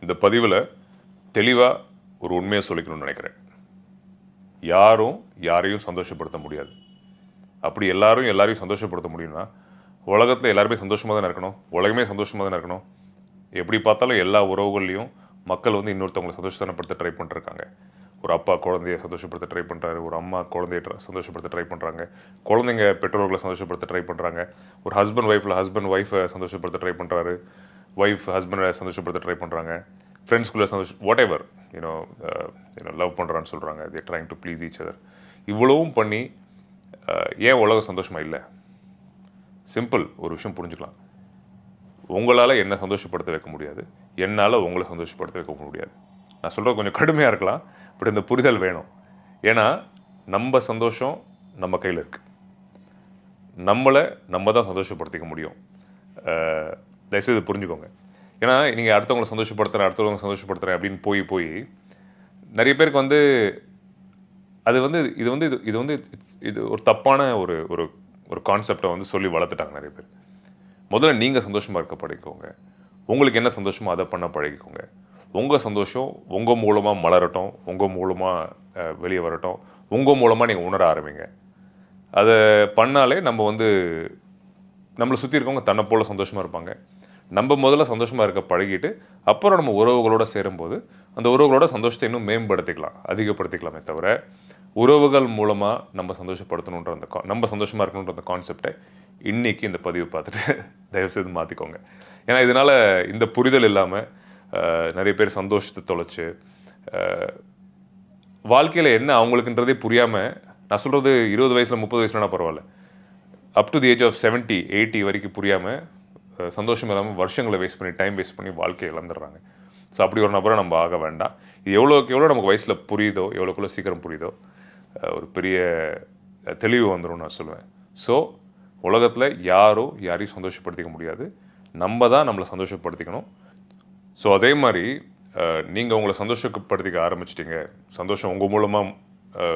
இந்த பதிவில் தெளிவாக ஒரு உண்மையை சொல்லிக்கணும்னு நினைக்கிறேன். யாரும் யாரையும் சந்தோஷப்படுத்த முடியாது. அப்படி எல்லாரையும் சந்தோஷப்படுத்த முடியும்னா உலகத்தில் எல்லாருமே சந்தோஷமாக தானே இருக்கணும். உலகமே சந்தோஷமாக தானே இருக்கணும். எப்படி பார்த்தாலும் எல்லா உறவுகள்லையும் மக்கள் வந்து இன்னொருத்தவங்களை சந்தோஷப்படுத்த ட்ரை பண்ணிருக்காங்க. ஒரு அப்பா குழந்தைய சந்தோஷப்படுத்த ட்ரை பண்ணுறாரு, ஒரு அம்மா குழந்தைய சந்தோஷப்படுத்த ட்ரை பண்ணுறாங்க, குழந்தைங்க பெற்றோர்களை சந்தோஷப்படுத்த ட்ரை பண்ணுறாங்க, ஒரு ஹஸ்பண்ட் ஒய்ஃபை சந்தோஷப்படுத்த ட்ரை பண்ணுறாரு, ஒய்ஃப் ஹஸ்பண்டை சந்தோஷப்படுத்த ட்ரை பண்ணுறாங்க, ஃப்ரெண்ட்ஸ்குள்ளே வாட் எவர் லவ் பண்ணுறான்னு சொல்கிறாங்க. தே trying to please each other. இவ்வளவும் பண்ணி ஏன் உலகம் சந்தோஷமாக இல்லை? சிம்பிள், ஒரு விஷயம் புரிஞ்சுக்கலாம். உங்களால் என்ன சந்தோஷப்படுத்த வைக்க முடியாது, என்னால் உங்களை சந்தோஷப்படுத்த வைக்க முடியாது. நான் சொல்கிறது கொஞ்சம் கடுமையாக இருக்கலாம், பட் இந்த புரிதல் வேணும். ஏன்னா நம்ம சந்தோஷம் நம்ம கையில் இருக்குது. நம்மளை நம்ம தான் சந்தோஷப்படுத்திக்க முடியும். தயவுசெய்து புரிஞ்சுக்கோங்க. ஏன்னா நீங்கள் அடுத்தவங்களை சந்தோஷப்படுத்துகிறேன் அப்படின்னு போய் நிறைய பேருக்கு வந்து அது வந்து இது ஒரு தப்பான ஒரு ஒரு கான்செப்டை வந்து சொல்லி வளர்த்துட்டாங்க நிறைய பேர். முதல்ல நீங்கள் சந்தோஷமாக இருக்க பழகிக்கோங்க. உங்களுக்கு என்ன சந்தோஷமோ அதை பண்ண பழகிக்கோங்க. உங்கள் சந்தோஷம் உங்கள் மூலமாக மலரட்டும், உங்கள் மூலமாக வெளியே வரட்டும், உங்கள் மூலமாக நீங்கள் உணர ஆரம்பிங்க. அதை பண்ணாலே நம்ம வந்து நம்மளை சுற்றி இருக்கவங்க தன்னை போல் சந்தோஷமாக இருப்பாங்க. நம்ம முதல்ல சந்தோஷமாக இருக்க பழகிட்டு அப்புறம் நம்ம உறவுகளோடு சேரும்போது அந்த உறவுகளோட சந்தோஷத்தை இன்னும் மேம்படுத்திக்கலாம், அதிகப்படுத்திக்கலாமே தவிர உறவுகள் மூலமாக நம்ம சந்தோஷப்படுத்தணுன்ற நம்ம சந்தோஷமாக இருக்கணுன்ற அந்த கான்செப்டை இன்றைக்கி இந்த பதிவு பார்த்துட்டு தயவுசெய்து மாற்றிக்கோங்க. ஏன்னா இதனால் இந்த புரிதல் இல்லாமல் நிறைய பேர் சந்தோஷத்தை தொலைச்சு வாழ்க்கையில் என்ன அவங்களுக்குன்றதே புரியாமல், நான் சொல்கிறது 20 வயசில் 30 வயசுலனா பரவாயில்ல, up to the age of 70, 80 வரைக்கும் புரியாமல் சந்தோஷம் இல்லாமல் வருஷங்களை டைம் வேஸ்ட் பண்ணி வாழ்க்கையை இழந்துடுறாங்க. ஸோ அப்படி ஒரு நபரை நம்ம ஆக வேண்டாம். இது எவ்வளோ நமக்கு வயசில் புரியுதோ, எவ்வளோக்குள்ளே சீக்கிரம் புரியுதோ ஒரு பெரிய தெளிவு வந்துடும் நான் சொல்லுவேன். ஸோ உலகத்தில் யாரையும் சந்தோஷப்படுத்திக்க முடியாது, நம்ம தான் நம்மளை சந்தோஷப்படுத்திக்கணும். ஸோ அதே மாதிரி நீங்கள் உங்களை சந்தோஷப்படுத்திக்க ஆரம்பிச்சிட்டிங்க, சந்தோஷம் உங்கள் மூலமாக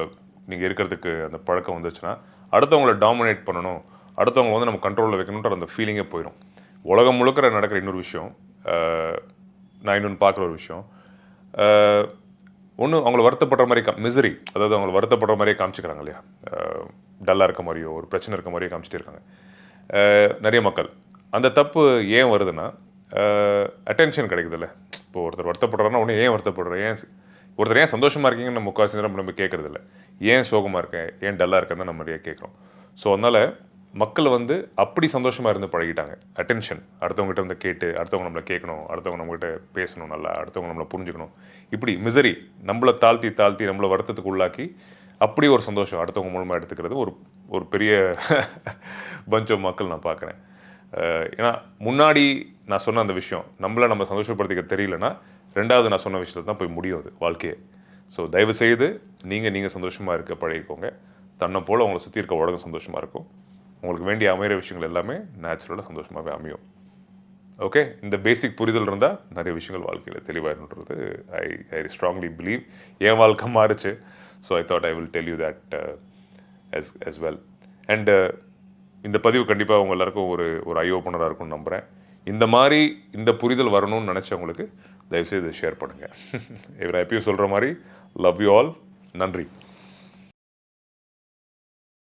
நீங்கள் இருக்கிறதுக்கு அந்த பழக்கம் வந்துச்சுன்னா அடுத்தவங்களை டாமினேட் பண்ணணும், அடுத்தவங்க வந்து நம்ம கண்ட்ரோலில் வைக்கணுன்ற அந்த ஃபீலிங்கே போயிடும். உலகம் முழுக்கிற நடக்கிற இன்னொரு விஷயம், நான் இன்னொன்று பார்க்குற ஒரு விஷயம், ஒன்று அவங்கள வருத்தப்படுற மாதிரி மிசரி, அதாவது அவங்கள வருத்தப்படுற மாதிரியே காமிச்சிக்கிறாங்க இல்லையா, டல்லாக இருக்க மாதிரியோ ஒரு பிரச்சனை இருக்க மாதிரியோ காமிச்சிட்டே இருக்காங்க நிறைய மக்கள். அந்த தப்பு ஏன் வருதுன்னா அட்டென்ஷன் கிடைக்குதுல்ல. இப்போ ஒருத்தர் வருத்தப்படுறாருன்னா உடனே ஏன் வருத்தப்படுறேன், ஒருத்தர் ஏன் சந்தோஷமாக இருக்கீங்கன்னு நம்ம முக்கால்வாசி நேரம் நம்ம கேட்குறதில்ல, ஏன் சோகமாக இருக்கேன், ஏன் டல்லாக இருக்கேன்னு நம்ம நிறைய கேட்குறோம். ஸோ அதனால் மக்கள் வந்து அப்படி சந்தோஷமாக இருந்து பழகிட்டாங்க. அட்டென்ஷன், அடுத்தவங்ககிட்ட இருந்து கேட்டு அடுத்தவங்க நம்மளை கேட்கணும், அடுத்தவங்க நம்மகிட்ட பேசணும், நல்லா அடுத்தவங்க நம்மளை புரிஞ்சுக்கணும், இப்படி மிசரி நம்மளை தாழ்த்தி நம்மளை வருத்தத்துக்கு உள்ளாக்கி அப்படி ஒரு சந்தோஷம் அடுத்தவங்க மூலமாக எடுத்துக்கிறது ஒரு பெரிய பஞ்ச் ஆஃப் மக்கள் நான் பார்க்குறேன். ஏன்னா முன்னாடி நான் சொன்ன அந்த விஷயம் நம்ம சந்தோஷப்படுத்திக்க தெரியலன்னா ரெண்டாவது நான் சொன்ன விஷயத்தில் தான் போய் முடியும் அது வாழ்க்கையே. ஸோ தயவுசெய்து நீங்கள் சந்தோஷமாக இருக்க பழகிக்கோங்க. தன்னை போல் உங்களை சுற்றி இருக்க உலகம் சந்தோஷமாக இருக்கும். உங்களுக்கு வேண்டிய அமைகிற விஷயங்கள் எல்லாமே நேச்சுரலாக சந்தோஷமாகவே அமையும். ஓகே, இந்த பேசிக் புரிதல் இருந்தால் நிறைய விஷயங்கள் வாழ்க்கையில் தெளிவாயிருன்றது ஐ ஸ்ட்ராங்லி பிலீவ். என் வாழ்க்கை மாறுச்சு. So I thought I will tell you that as well. And இந்த பதிவு கண்டிப்பாக உங்கள் எல்லாருக்கும் ஒரு ஐ ஓப்பனராக இருக்கும்னு நம்புகிறேன். இந்த புரிதல் வரணும்னு நினச்சவங்களுக்கு தயவுசெய்து ஷேர் பண்ணுங்கள். இவர் எப்பயும் சொல்கிற மாதிரி லவ் யூ ஆல். நன்றி.